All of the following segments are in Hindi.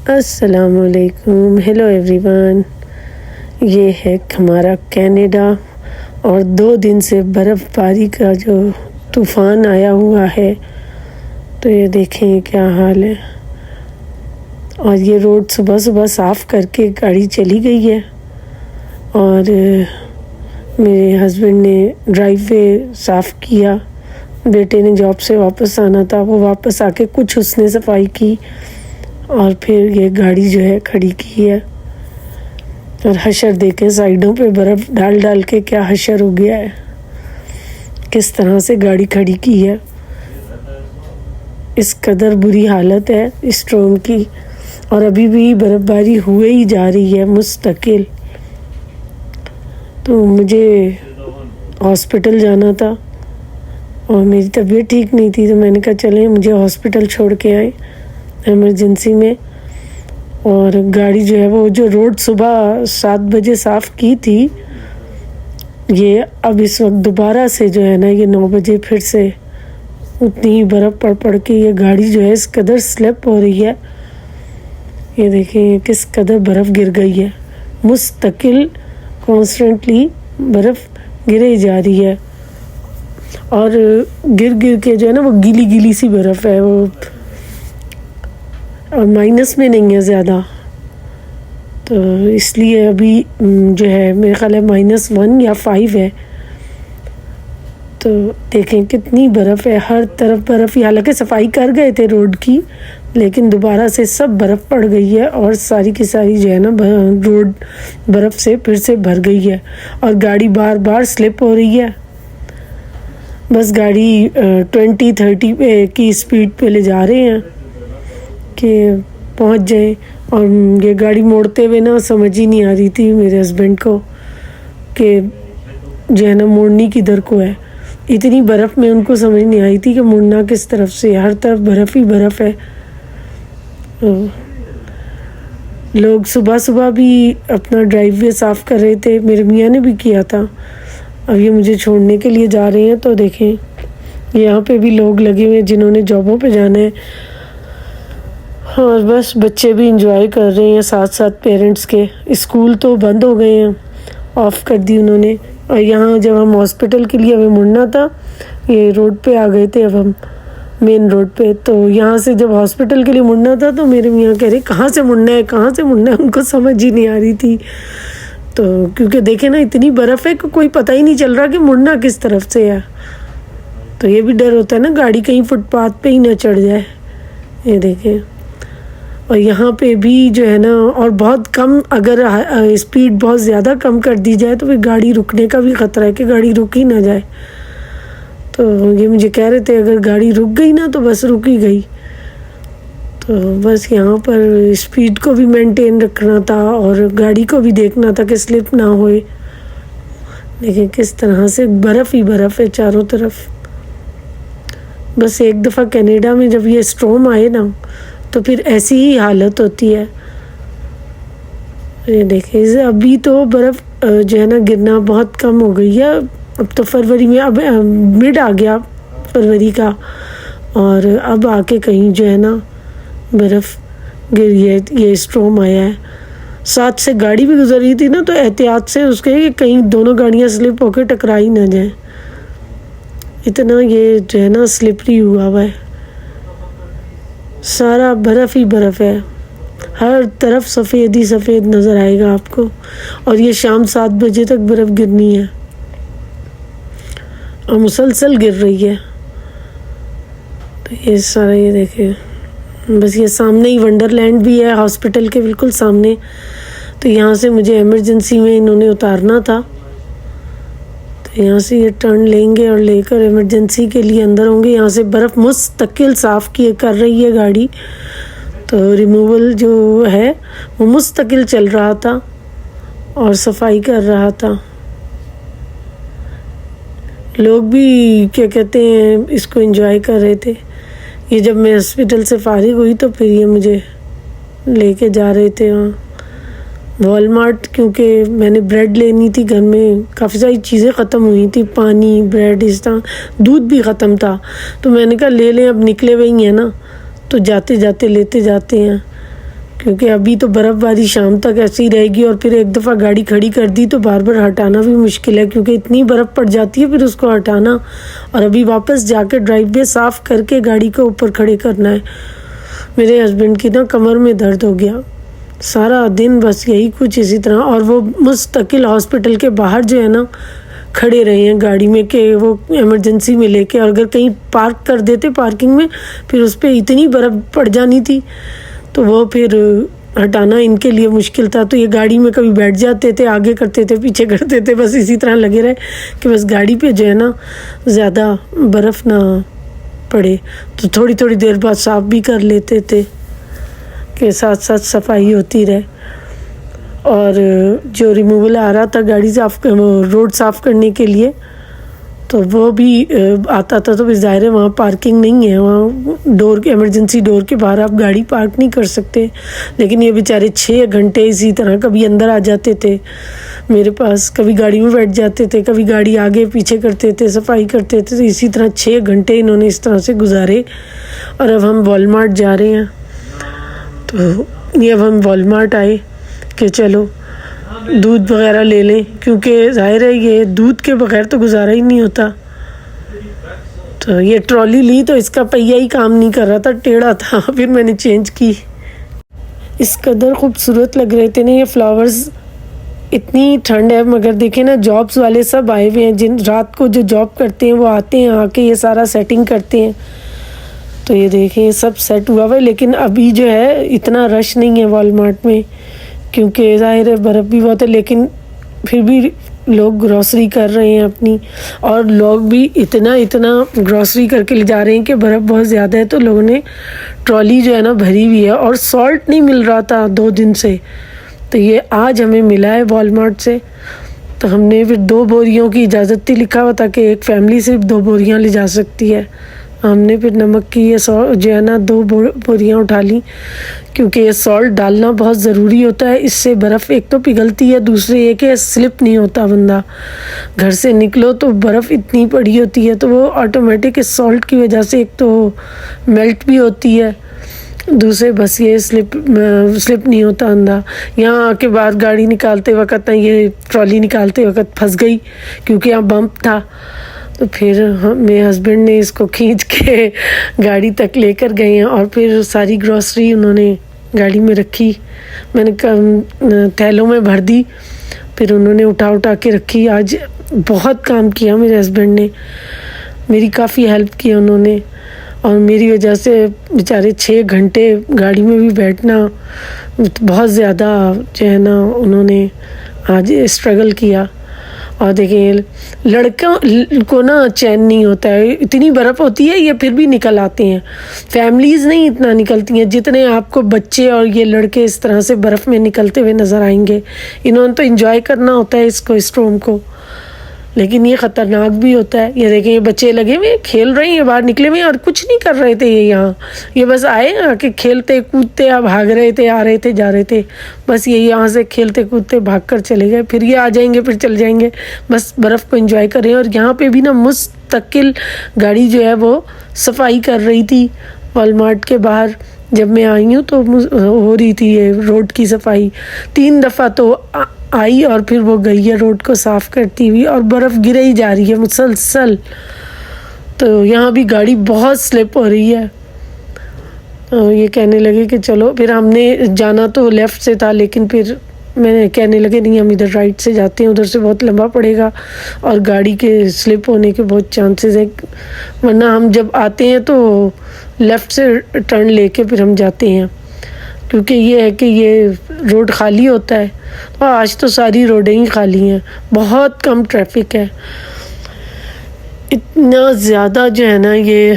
अस्सलामुअलैकुम, हेलो एवरीवन। ये है हमारा कनाडा और 2 दिन से बर्फ़बारी का जो तूफ़ान आया हुआ है, तो ये देखें क्या हाल है। और ये रोड सुबह सुबह साफ़ करके गाड़ी चली गई है और मेरे हस्बैंड ने ड्राइववे साफ़ किया। बेटे ने जॉब से वापस आना था, वो वापस आके कुछ उसने सफाई की और फिर ये गाड़ी जो है खड़ी की है। और हशर देखें, साइडों पे बर्फ़ डाल डाल के क्या हशर हो गया है, किस तरह से गाड़ी खड़ी की है। इस कदर बुरी हालत है स्टॉर्म की और अभी भी बर्फ़बारी हुए ही जा रही है मुस्तकिल। तो मुझे हॉस्पिटल जाना था और मेरी तबीयत ठीक नहीं थी, तो मैंने कहा चलें मुझे हॉस्पिटल छोड़ के आए इमरजेंसी में। और गाड़ी जो है वो जो रोड सुबह 7 बजे साफ़ की थी, ये अब इस वक्त दोबारा से जो है ना, ये 9 बजे फिर से उतनी ही बर्फ़ पड़ के ये गाड़ी जो है इस कदर स्लिप हो रही है। ये देखिए किस कदर बर्फ़ गिर गई है, मुस्तकिल कॉन्स्टेंटली बर्फ़ गिरे जा रही है। और गिर गिर के जो है ना वो गीली गीली सी बर्फ़ है वो, और माइनस में नहीं है ज़्यादा, तो इसलिए अभी जो है मेरे ख़्याल है -1 या 5 है। तो देखें कितनी बर्फ़ है, हर तरफ बर्फ़ ही। हालांकि सफाई कर गए थे रोड की, लेकिन दोबारा से सब बर्फ़ पड़ गई है और सारी की सारी जो है ना रोड बर्फ़ से फिर से भर गई है और गाड़ी बार बार स्लिप हो रही है। बस गाड़ी 20-30 की स्पीड पे ले जा रहे हैं कि पहुंच जाए। और ये गाड़ी मोड़ते हुए ना समझ ही नहीं आ रही थी मेरे हस्बैंड को कि जो है ना मोड़नी किधर को है। इतनी बर्फ़ में उनको समझ नहीं आई थी कि मुड़ना किस तरफ से, हर तरफ बर्फ़ ही बर्फ़ है। लोग सुबह सुबह भी अपना ड्राइववे साफ़ कर रहे थे, मेरे मियाँ ने भी किया था। अब ये मुझे छोड़ने के लिए जा रहे हैं, तो देखें यहाँ पे भी लोग लगे हुए हैं जिन्होंने जॉबों पे जाना है। और बस बच्चे भी इंजॉय कर रहे हैं साथ साथ पेरेंट्स के। स्कूल तो बंद हो गए हैं, ऑफ़ कर दी उन्होंने। और यहाँ जब हम हॉस्पिटल के लिए हमें मुड़ना था, ये रोड पे आ गए थे अब हम मेन रोड पे। तो यहाँ से जब हॉस्पिटल के लिए मुड़ना था तो मेरे मियाँ कह रहे कहाँ से मुड़ना है, कहाँ से मुड़ना है, उनको समझ ही नहीं आ रही थी। तो क्योंकि देखे ना इतनी बर्फ़ है कि कोई पता ही नहीं चल रहा कि मुड़ना किस तरफ से है। तो ये भी डर होता है ना गाड़ी कहीं फुटपाथ पे ही ना चढ़ जाए। ये देखें, और यहाँ पे भी जो है ना, और बहुत कम, अगर स्पीड बहुत ज़्यादा कम कर दी जाए तो फिर गाड़ी रुकने का भी ख़तरा है कि गाड़ी रुक ही ना जाए। तो ये मुझे कह रहे थे अगर गाड़ी रुक गई ना तो बस रुक ही गई। तो बस यहाँ पर स्पीड को भी मेंटेन रखना था और गाड़ी को भी देखना था कि स्लिप ना होए। देखिए किस तरह से बर्फ़ ही बर्फ़ है चारों तरफ। बस एक दफ़ा कनाडा में जब ये स्टॉर्म आए ना, तो फिर ऐसी ही हालत होती है। ये देखिए अभी तो बर्फ़ जो है ना गिरना बहुत कम हो गई है। अब तो फरवरी में, अब मिड आ गया फरवरी का, और अब आके कहीं जो है ना बर्फ़ गिरी है। ये स्टॉर्म आया है, साथ से गाड़ी भी गुजर रही थी ना, तो एहतियात से उसके कि कहीं दोनों गाड़ियाँ स्लिप होकर टकरा ही ना जाए। इतना ये जो है ना स्लिपरी हुआ हुआ है, सारा बर्फ़ ही बर्फ़ है, हर तरफ सफ़ेद ही सफ़ेद नज़र आएगा आपको। और ये शाम 7 बजे तक बर्फ़ गिरनी है और मुसलसल गिर रही है। तो ये सारा, ये देखें, बस ये सामने ही वंडरलैंड भी है हॉस्पिटल के बिल्कुल सामने। तो यहाँ से मुझे इमरजेंसी में इन्होंने उतारना था, तो यहाँ से ये टर्न लेंगे और लेकर इमरजेंसी के लिए अंदर होंगे। यहाँ से बर्फ़ मुस्तकिल साफ़ किए कर रही है गाड़ी, तो रिमूवल जो है वो मुस्तकिल चल रहा था और सफाई कर रहा था। लोग भी क्या कहते हैं इसको एंजॉय कर रहे थे। ये जब मैं हॉस्पिटल से फारिग हुई तो फिर ये मुझे लेके जा रहे थे वहाँ वॉलमार्ट, क्योंकि मैंने ब्रेड लेनी थी। घर में काफ़ी सारी चीज़ें ख़त्म हुई थी, पानी, ब्रेड, इस तरह दूध भी ख़त्म था। तो मैंने कहा ले लें, अब निकले हुए ही हैं ना, तो जाते जाते लेते जाते हैं, क्योंकि अभी तो बर्फ़बारी शाम तक ऐसी रहेगी और फिर एक दफ़ा गाड़ी खड़ी कर दी तो बार बार हटाना भी मुश्किल है, क्योंकि इतनी बर्फ़ पड़ जाती है फिर उसको हटाना और अभी वापस जाके ड्राइववे साफ़ करके गाड़ी को ऊपर खड़े करना है। मेरे हस्बैंड की ना कमर में दर्द हो गया, सारा दिन बस यही कुछ इसी तरह, और वो मुस्तकिल हॉस्पिटल के बाहर जो है ना खड़े रहे हैं गाड़ी में कि वो इमरजेंसी में लेके, और अगर कहीं पार्क कर देते पार्किंग में फिर उस पर इतनी बर्फ़ पड़ जानी थी तो वो फिर हटाना इनके लिए मुश्किल था। तो ये गाड़ी में कभी बैठ जाते थे, आगे करते थे, पीछे करते थे, बस इसी तरह लगे रहे कि बस गाड़ी पे जो है ना ज़्यादा बर्फ़ ना पड़े। तो थोड़ी थोड़ी देर बाद साफ़ भी कर लेते थे कि साथ साथ सफाई होती रहे। और जो रिमूवल आ रहा था गाड़ी साफ रोड साफ़ करने के लिए तो वो भी आता था, तो ज़ाहिर है वहाँ पार्किंग नहीं है, वहाँ डोर के इमरजेंसी डोर के बाहर आप गाड़ी पार्क नहीं कर सकते। लेकिन ये बेचारे 6 घंटे इसी तरह कभी अंदर आ जाते थे मेरे पास, कभी गाड़ी में बैठ जाते थे, कभी गाड़ी आगे पीछे करते थे, सफाई करते थे। तो इसी तरह 6 घंटे इन्होंने इस तरह से गुजारे। और अब हम वॉलमार्ट जा रहे हैं, तो ये अब हम वॉलमार्ट आए कि चलो दूध वगैरह ले लें, क्योंकि ज़ाहिर है ये दूध के बगैर तो गुजारा ही नहीं होता। तो ये ट्रॉली ली तो इसका पहिया ही काम नहीं कर रहा था, टेढ़ा था, फिर मैंने चेंज की। इस कदर खूबसूरत लग रहे थे ना ये फ्लावर्स, इतनी ठंड है मगर देखें ना जॉब्स वाले सब आए हुए हैं, जिन रात को जो जॉब करते हैं वो आते हैं, आके ये सारा सेटिंग करते हैं। तो ये देखें सब सेट हुआ हुआ है, लेकिन अभी जो है इतना रश नहीं है वॉलमार्ट में, क्योंकि ज़ाहिर है बर्फ़ भी बहुत है, लेकिन फिर भी लोग ग्रॉसरी कर रहे हैं अपनी, और लोग भी इतना ग्रॉसरी करके ले जा रहे हैं कि बर्फ़ बहुत ज़्यादा है। तो लोगों ने ट्रॉली जो है ना भरी हुई है, और सॉल्ट नहीं मिल रहा था 2 दिन से, तो ये आज हमें मिला है वॉलमार्ट से। तो हमने फिर 2 बोरियों की इजाज़त थी, लिखा हुआ था कि एक फ़ैमिली सिर्फ 2 बोरियाँ ले जा सकती है। हमने फिर नमक की ये जो है ना 2 बोरियाँ उठा ली, क्योंकि ये सॉल्ट डालना बहुत ज़रूरी होता है। इससे बर्फ़ एक तो पिघलती है, दूसरे ये कि स्लिप नहीं होता बंदा, घर से निकलो तो बर्फ़ इतनी पड़ी होती है तो वो ऑटोमेटिक इस सॉल्ट की वजह से एक तो मेल्ट भी होती है, दूसरे बस ये स्लिप नहीं होता अंदर। यहाँ आके बाहर गाड़ी निकालते वक्त ना ये ट्रॉली निकालते वक्त फंस गई, क्योंकि यहाँ बम्प था। तो फिर मेरे हस्बैंड ने इसको खींच के गाड़ी तक लेकर गए हैं, और फिर सारी ग्रॉसरी उन्होंने गाड़ी में रखी, मैंने थैलों में भर दी, फिर उन्होंने उठा के रखी। आज बहुत काम किया मेरे हस्बैंड ने, मेरी काफ़ी हेल्प की उन्होंने, और मेरी वजह से बेचारे 6 घंटे गाड़ी में भी बैठना बहुत ज़्यादा जो है ना उन्होंने आज स्ट्रगल किया। और देखिए लड़कों को ना चैन नहीं होता है, इतनी बर्फ़ होती है ये फिर भी निकल आते हैं। फैमिलीज़ नहीं इतना निकलती हैं जितने आपको बच्चे और ये लड़के इस तरह से बर्फ़ में निकलते हुए नज़र आएंगे। इन्होंने तो एंजॉय करना होता है इसको, स्टॉर्म को, लेकिन ये ख़तरनाक भी होता है। ये देखें ये बच्चे लगे हुए खेल रहे हैं, बाहर निकले हुए और कुछ नहीं कर रहे थे ये यहाँ, ये बस आए आके खेलते कूदते भाग रहे थे, आ रहे थे, जा रहे थे, बस ये यहाँ से खेलते कूदते भाग कर चले गए, फिर ये आ जाएंगे, फिर चले जाएंगे, बस बर्फ़ को एंजॉय कर रहे हैं। और यहाँ पे भी ना मुस्तकिल गाड़ी जो है वो सफाई कर रही थी वॉलमार्ट के बाहर। जब मैं आई हूँ तो हो रही थी ये रोड की सफाई, 3 दफ़ा तो आई और फिर वो गई है रोड को साफ़ करती हुई, और बर्फ़ गिर ही जा रही है मुसलसल। तो यहाँ भी गाड़ी बहुत स्लिप हो रही है। ये कहने लगे कि चलो, फिर हमने जाना तो लेफ़्ट से था, लेकिन फिर मैंने कहने लगे नहीं हम इधर राइट से जाते हैं, उधर से बहुत लंबा पड़ेगा और गाड़ी के स्लिप होने के बहुत चांसेस हैं, वरना हम जब आते हैं तो लेफ़्ट से टर्न लेके फिर हम जाते हैं, क्योंकि ये है कि ये रोड खाली होता है। और आज तो सारी रोडें ही खाली हैं, बहुत कम ट्रैफिक है। इतना ज़्यादा जो है ना ये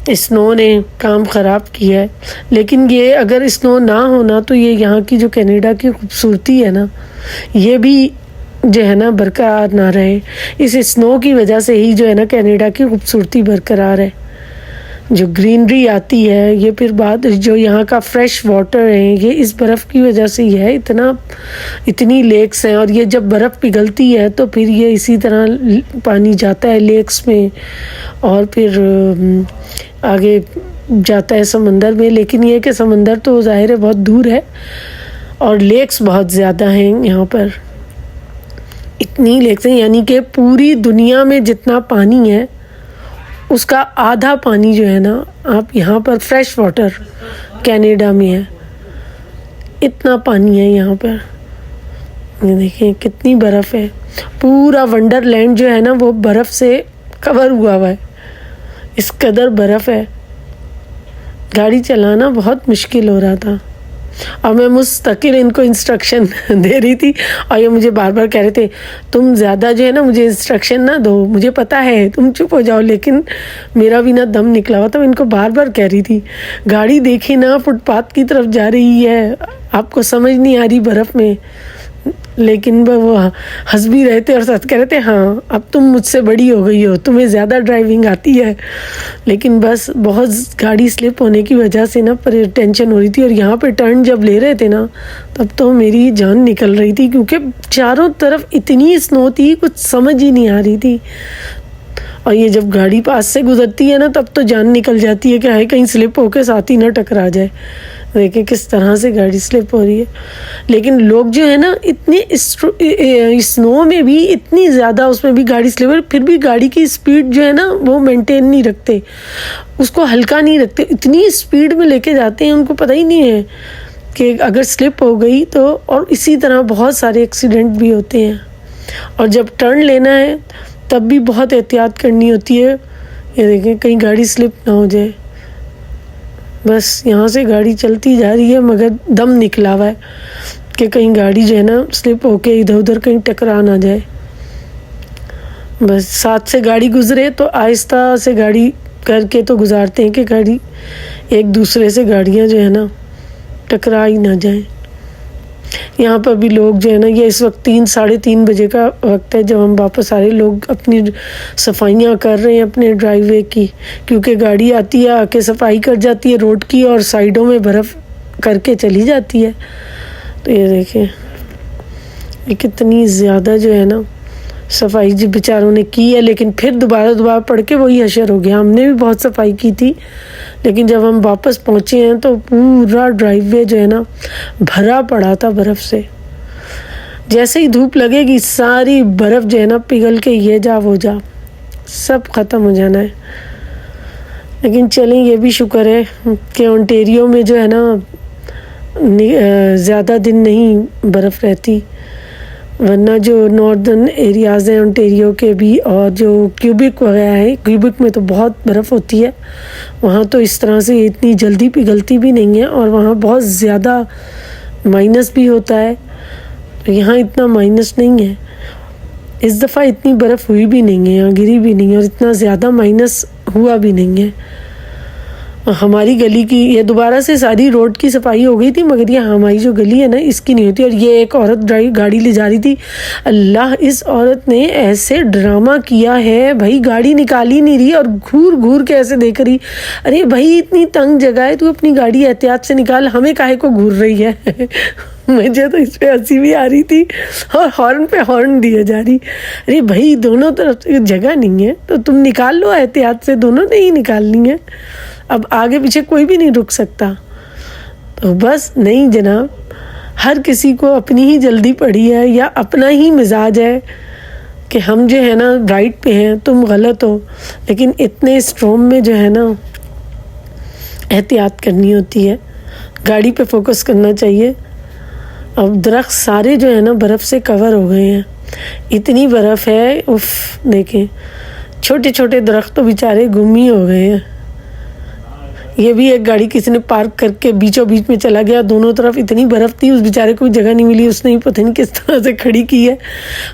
स्नो ने काम ख़राब किया है, लेकिन ये अगर स्नो ना होना तो ये यहाँ की जो कनाडा की खूबसूरती है ना ये भी जो है ना बरकरार ना रहे। इस स्नो की वजह से ही जो है ना कनाडा की खूबसूरती बरकरार है, जो ग्रीनरी आती है, ये फिर बाद जो यहाँ का फ्रेश वाटर है ये इस बर्फ़ की वजह से ही है। इतनी लेक्स हैं, और ये जब बर्फ़ पिघलती है तो फिर ये इसी तरह पानी जाता है लेक्स में, और फिर आगे जाता है समंदर में, लेकिन ये कि समंदर तो ज़ाहिर है बहुत दूर है और लेक्स बहुत ज़्यादा हैं यहाँ पर। इतनी लेक्स हैं, यानी कि पूरी दुनिया में जितना पानी है उसका आधा पानी जो है ना आप यहाँ पर फ्रेश वाटर कनाडा में है। इतना पानी है यहाँ पर। ये देखिए कितनी बर्फ़ है। पूरा वंडरलैंड जो है ना वो बर्फ़ से कवर हुआ है। इस कदर बर्फ़ है, गाड़ी चलाना बहुत मुश्किल हो रहा था। और मैं मुस्तकिल इनको इंस्ट्रक्शन दे रही थी और ये मुझे बार बार कह रहे थे तुम ज़्यादा जो है ना मुझे इंस्ट्रक्शन ना दो, मुझे पता है, तुम चुप हो जाओ। लेकिन मेरा भी ना दम निकला हुआ था, मैं इनको बार बार कह रही थी गाड़ी देखी ना फुटपाथ की तरफ जा रही है, आपको समझ नहीं आ रही बर्फ़ में। लेकिन वो हंस भी रहे थे और सच कह रहे थे हाँ अब तुम मुझसे बड़ी हो गई हो, तुम्हें ज़्यादा ड्राइविंग आती है। लेकिन बस बहुत गाड़ी स्लिप होने की वजह से ना पर टेंशन हो रही थी। और यहाँ पे टर्न जब ले रहे थे ना तब तो मेरी जान निकल रही थी, क्योंकि चारों तरफ इतनी स्नो थी कुछ समझ ही नहीं आ रही थी। और ये जब गाड़ी पास से गुजरती है ना तब तो जान निकल जाती है कि हाय कहीं स्लिप होकर साथ ही ना टकरा जाए। देखिए किस तरह से गाड़ी स्लिप हो रही है। लेकिन लोग जो है ना इतने स्नो में भी इतनी ज़्यादा उसमें भी गाड़ी स्लिप है, फिर भी गाड़ी की स्पीड जो है ना वो मेंटेन नहीं रखते, उसको हल्का नहीं रखते, इतनी स्पीड में लेके जाते हैं उनको पता ही नहीं है कि अगर स्लिप हो गई तो। और इसी तरह बहुत सारे एक्सीडेंट भी होते हैं। और जब टर्न लेना है तब भी बहुत एहतियात करनी होती है। ये देखें कहीं गाड़ी स्लिप ना हो जाए। बस यहाँ से गाड़ी चलती जा रही है मगर दम निकला हुआ है कि कहीं गाड़ी जो है ना स्लिप होके इधर उधर कहीं टकरा ना जाए। बस साथ से गाड़ी गुजरे तो आहिस्ता से गाड़ी करके तो गुजारते हैं कि गाड़ी एक दूसरे से गाड़ियाँ जो है ना टकरा ही ना जाए। यहाँ पर भी लोग जो है ना ये इस वक्त 3-3:30 बजे का वक्त है जब हम वापस आ रहे। लोग अपनी सफाइयाँ कर रहे हैं अपने ड्राइववे की, क्योंकि गाड़ी आती है आके सफाई कर जाती है रोड की और साइडों में बर्फ़ करके चली जाती है। तो ये देखिए ये कितनी ज़्यादा जो है ना सफाई जी बेचारों ने की है, लेकिन फिर दोबारा पढ़ के वही हशर हो गया। हमने भी बहुत सफाई की थी, लेकिन जब हम वापस पहुँचे हैं तो पूरा ड्राइववे जो है ना भरा पड़ा था बर्फ़ से। जैसे ही धूप लगेगी सारी बर्फ़ जो है ना पिघल के ये जा वो जा सब ख़त्म हो जाना है। लेकिन चलें ये भी शुक्र है कि ओंटारियो में जो है ना ज़्यादा दिन नहीं बर्फ़ रहती, वरना जो नॉर्दर्न एरियाज़ हैं ओंटारियो के भी और जो क्यूबिक वगैरह है, क्यूबिक में तो बहुत बर्फ़ होती है। वहाँ तो इस तरह से इतनी जल्दी पिघलती भी नहीं है और वहाँ बहुत ज़्यादा माइनस भी होता है। तो यहाँ इतना माइनस नहीं है। इस दफ़ा इतनी बर्फ़ हुई भी नहीं है, यहाँ गिरी भी नहीं है और इतना ज़्यादा माइनस हुआ भी नहीं है। हमारी गली की ये दोबारा से सारी रोड की सफाई हो गई थी, मगर ये हमारी जो गली है ना इसकी नहीं होती। और ये एक औरत गाड़ी ले जा रही थी, अल्लाह इस औरत ने ऐसे ड्रामा किया है भाई, गाड़ी निकाल ही नहीं रही और घूर घूर के ऐसे देख रही। अरे भाई इतनी तंग जगह है, तू अपनी गाड़ी एहतियात से निकाल, हमें काहे को घूर रही है। मुझे तो इस पे हंसी भी आ रही थी और हॉर्न पे हॉर्न दिए जा रही। अरे भाई दोनों तरफ जगह नहीं है तो तुम निकाल लो एहतियात से, दोनों ने ही निकालनी है। अब आगे पीछे कोई भी नहीं रुक सकता। तो बस नहीं जनाब, हर किसी को अपनी ही जल्दी पड़ी है या अपना ही मिजाज है कि हम जो है ना राइट पे हैं, तुम गलत हो। लेकिन इतने स्ट्रॉम में जो है ना एहतियात करनी होती है, गाड़ी पे फोकस करना चाहिए। अब दरख्त सारे जो है ना बर्फ़ से कवर हो गए हैं, इतनी बर्फ़ है उफ। देखें छोटे छोटे दरख्त तो बेचारे गुम ही हो गए हैं। ये भी एक गाड़ी किसी ने पार्क करके बीचों बीच में चला गया, दोनों तरफ इतनी बर्फ़ थी उस बेचारे को जगह नहीं मिली, उसने ही पता नहीं किस तरह से खड़ी की है।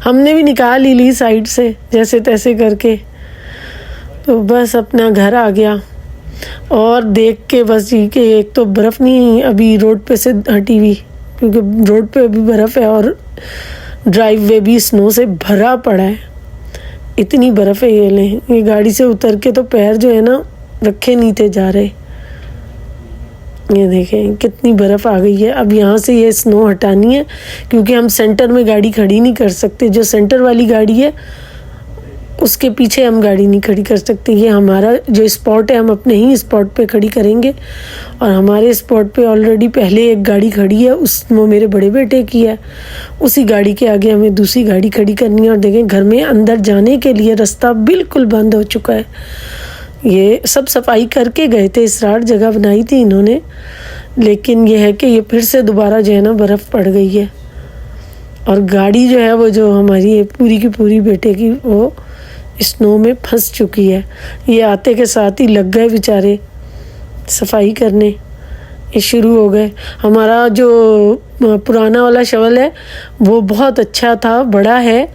हमने भी निकाल ही ली साइड से जैसे तैसे करके, तो बस अपना घर आ गया। और देख के बस ये कि एक तो बर्फ़ नहीं अभी रोड पे से हटी हुई, क्योंकि रोड पे अभी बर्फ़ है और ड्राइववे भी स्नो से भरा पड़ा है। इतनी बर्फ़ है ये गाड़ी से उतर के तो पैर जो है ना रखे नहीं थे जा रहे। ये देखें कितनी बर्फ़ आ गई है। अब यहाँ से ये स्नो हटानी है, क्योंकि हम सेंटर में गाड़ी खड़ी नहीं कर सकते। जो सेंटर वाली गाड़ी है उसके पीछे हम गाड़ी नहीं खड़ी कर सकते। ये हमारा जो स्पॉट है हम अपने ही स्पॉट पे खड़ी करेंगे, और हमारे स्पॉट पे ऑलरेडी पहले एक गाड़ी खड़ी है, वो मेरे बड़े बेटे की है। उसी गाड़ी के आगे हमें दूसरी गाड़ी खड़ी करनी है। और देखें घर में अंदर जाने के लिए रास्ता बिल्कुल बंद हो चुका है। ये सब सफाई करके गए थे, इसरार जगह बनाई थी इन्होंने, लेकिन ये है कि ये फिर से दोबारा जो है ना बर्फ़ पड़ गई है, और गाड़ी जो है वो जो हमारी है पूरी की पूरी बेटे की वो स्नो में फंस चुकी है। ये आते के साथ ही लग गए बेचारे सफाई करने, ये शुरू हो गए। हमारा जो पुराना वाला शवल है वो बहुत अच्छा था, बड़ा है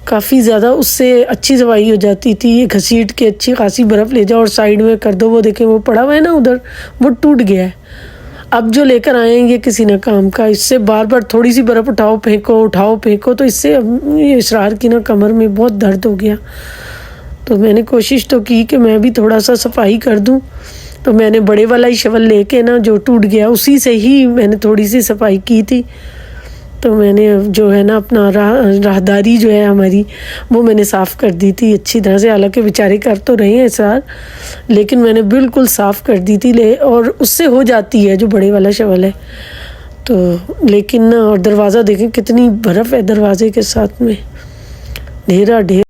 काफ़ी ज़्यादा, उससे अच्छी सफाई हो जाती थी। ये घसीट के अच्छी खासी बर्फ़ ले जाओ और साइड में कर दो। वो देखें वो पड़ा हुआ है ना उधर, वो टूट गया है। अब जो लेकर आएंगे किसी न काम का, इससे बार बार थोड़ी सी बर्फ़ उठाओ फेंको, तो इससे ये इसरार की ना कमर में बहुत दर्द हो गया। तो मैंने कोशिश तो की कि मैं भी थोड़ा सा सफाई कर दूं, तो मैंने बड़े वाला ही शवल लेके ना जो टूट गया उसी से ही मैंने थोड़ी सी सफाई की थी। तो मैंने जो है ना अपना राहदारी जो है हमारी वो मैंने साफ़ कर दी थी अच्छी तरह से। हालांकि बेचारे कर तो रहे हैं सर, लेकिन मैंने बिल्कुल साफ़ कर दी थी और उससे हो जाती है जो बड़े वाला शवल है। तो लेकिन ना, और दरवाज़ा देखें कितनी बर्फ़ है दरवाजे के साथ में, ढेर